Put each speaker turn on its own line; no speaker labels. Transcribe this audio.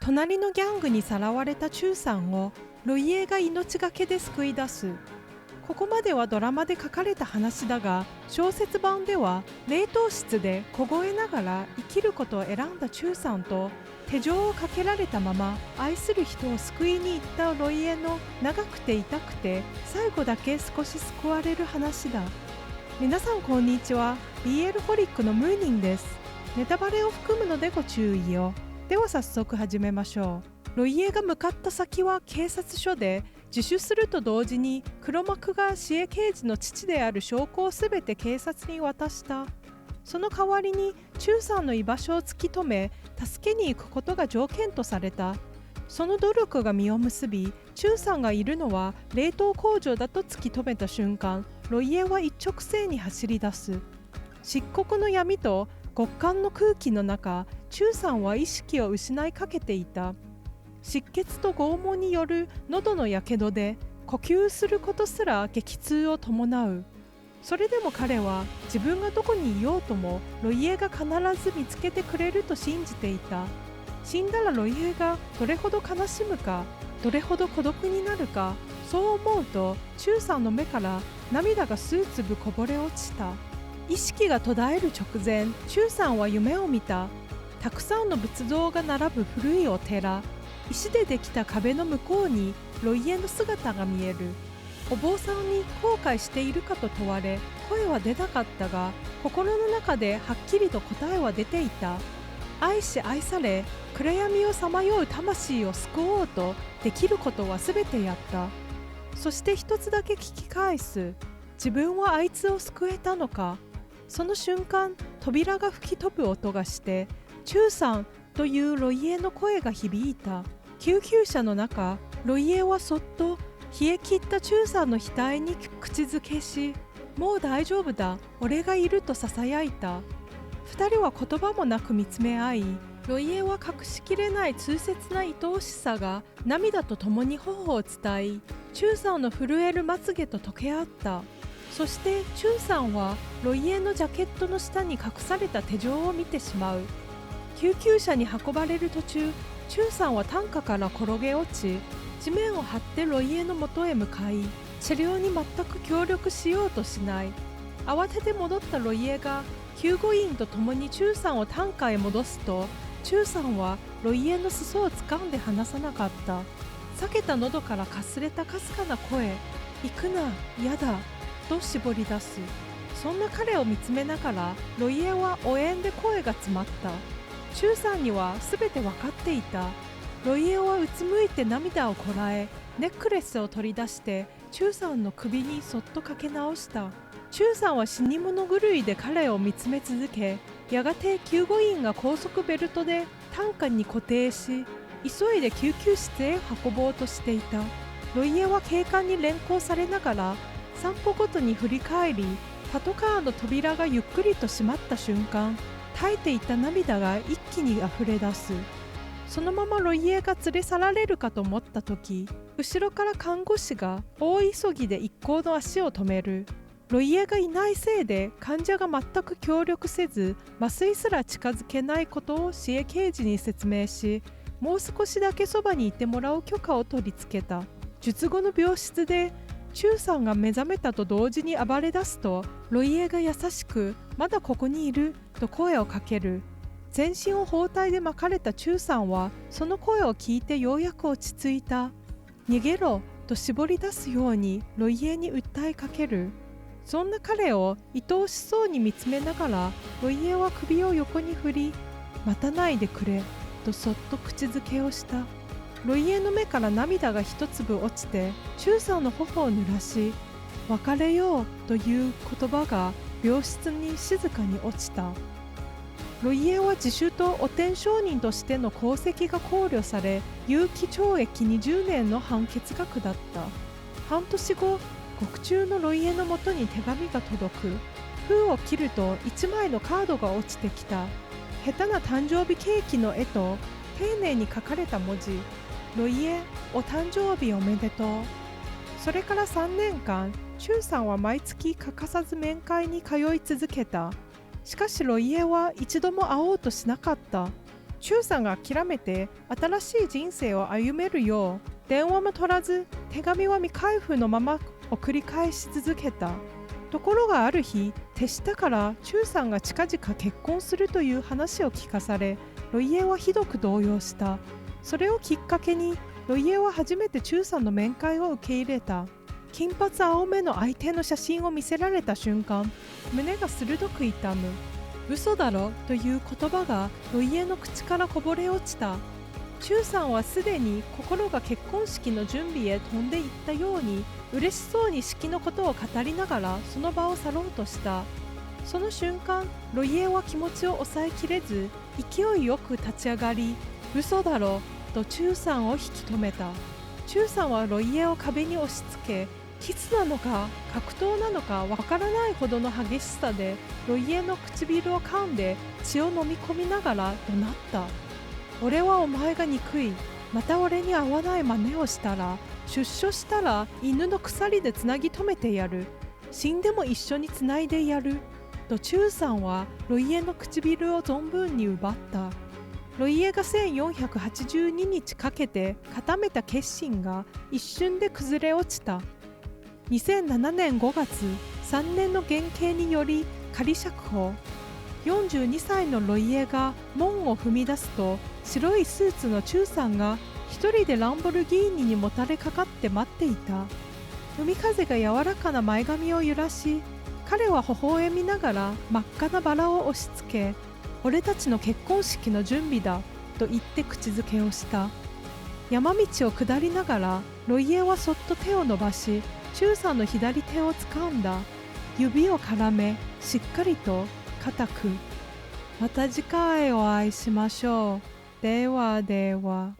隣のギャングにさらわれたチューさんをロイエが命がけで救い出す。ここまではドラマで書かれた話だが、小説版では冷凍室で凍えながら生きることを選んだチューさんと、手錠をかけられたまま愛する人を救いに行ったロイエの長くて痛くて最後だけ少し救われる話だ。皆さんこんにちは。 BL ホリックのムーニンです。ネタバレを含むのでご注意を。では早速始めましょう。ロイエが向かった先は警察署で、自首すると同時に黒幕がシエ刑事の父である証拠をすべて警察に渡した。その代わりにチューさんの居場所を突き止め、助けに行くことが条件とされた。その努力が実を結び、チューさんがいるのは冷凍工場だと突き止めた瞬間、ロイエは一直線に走り出す。漆黒の闇と極寒の空気の中、チューさんは意識を失いかけていた。失血と拷問による喉のやけどで呼吸することすら激痛を伴う。それでも彼は自分がどこにいようともロイエが必ず見つけてくれると信じていた。死んだらロイエがどれほど悲しむか、どれほど孤独になるか、そう思うとチューさんの目から涙が数粒こぼれ落ちた。意識が途絶える直前、チューさんは夢を見た。たくさんの仏像が並ぶ古いお寺、石でできた壁の向こうにロイエの姿が見える。お坊さんに後悔しているかと問われ、声は出なかったが、心の中ではっきりと答えは出ていた。愛し愛され、暗闇をさまよう魂を救おうとできることは全てやった。そして一つだけ聞き返す。自分はあいつを救えたのか。その瞬間、扉が吹き飛ぶ音がして、チューさんというロイエの声が響いた。救急車の中、ロイエはそっと冷え切ったチューさんの額に口づけし、もう大丈夫だ、俺がいると囁いた。二人は言葉もなく見つめ合い、ロイエは隠しきれない痛切な愛おしさが涙とともに頬を伝い、チューさんの震えるまつげと溶け合った。そしてチューさんはロイエのジャケットの下に隠された手錠を見てしまう。救急車に運ばれる途中、チューさんは担架から転げ落ち、地面を張ってロイエの元へ向かい、治療に全く協力しようとしない。慌てて戻ったロイエが救護員と共にチューさんを担架へ戻すと、チューさんはロイエの裾を掴んで離さなかった。裂けた喉からかすれたかすかな声、行くな、嫌だと絞り出す。そんな彼を見つめながら、ロイエはおえんで声が詰まった。チューさんには全て分かっていた。ロイエはうつむいて涙をこらえ、ネックレスを取り出してチューさんの首にそっとかけ直した。チューさんは死に物狂いで彼を見つめ続け、やがて救護員が高速ベルトで担架に固定し、急いで救急室へ運ぼうとしていた。ロイエは警官に連行されながら3歩ごとに振り返り、パトカーの扉がゆっくりと閉まった瞬間、耐えていた涙が一気に溢れ出す。そのままロイエが連れ去られるかと思った時、後ろから看護師が大急ぎで一行の足を止める。ロイエがいないせいで患者が全く協力せず、麻酔すら近づけないことをシエ刑事に説明し、もう少しだけそばにいてもらう許可を取り付けた。術後の病室でチューさんが目覚めたと同時に暴れ出すと、ロイエが優しく、まだここにいると声をかける。全身を包帯で巻かれたチューさんはその声を聞いてようやく落ち着いた。逃げろと絞り出すようにロイエに訴えかける。そんな彼を愛おしそうに見つめながら、ロイエは首を横に振り、待たないでくれとそっと口づけをした。ロイエの目から涙が一粒落ちて、チューさんの頬を濡らし、別れようという言葉が病室に静かに落ちた。ロイエは自首と汚点証人としての功績が考慮され、有期懲役20年の判決が下った。半年後、獄中のロイエのもとに手紙が届く。封を切ると1枚のカードが落ちてきた。下手な誕生日ケーキの絵と丁寧に書かれた文字、ロイエ、お誕生日おめでとう。それから3年間、チューさんは毎月欠かさず面会に通い続けた。しかしロイエは一度も会おうとしなかった。中さんが諦めて新しい人生を歩めるよう電話も取らず手紙は未開封のまま送り返し続けた。ところがある日、手下から中さんが近々結婚するという話を聞かされ、ロイエはひどく動揺した。それをきっかけにロイエは初めて中さんの面会を受け入れた。金髪青目の相手の写真を見せられた瞬間、胸が鋭く痛む。嘘だろという言葉がロイエの口からこぼれ落ちた。中さんはすでに心が結婚式の準備へ飛んでいったように、嬉しそうに式のことを語りながらその場を去ろうとした。その瞬間、ロイエは気持ちを抑えきれず、勢いよく立ち上がり、嘘だろと中さんを引き止めた。中さんはロイエを壁に押し付け、キスなのか格闘なのかわからないほどの激しさでロイエの唇を噛んで血を飲み込みながら怒鳴った。俺はお前が憎い。また俺に会わない真似をしたら、出所したら犬の鎖でつなぎ止めてやる。死んでも一緒につないでやる。と中さんはロイエの唇を存分に奪った。ロイエが1482日かけて固めた決心が一瞬で崩れ落ちた。2007年5月、3年の減刑により仮釈放。42歳のロイエが門を踏み出すと、白いスーツの中さんが一人でランボルギーニにもたれかかって待っていた。海風が柔らかな前髪を揺らし、彼は微笑みながら真っ赤なバラを押し付け、俺たちの結婚式の準備だと言って口づけをした。山道を下りながらロイエはそっと手を伸ばし、中さんの左手を掴んだ。指を絡め、しっかりと固く。また次回お会いしましょう。ではでは。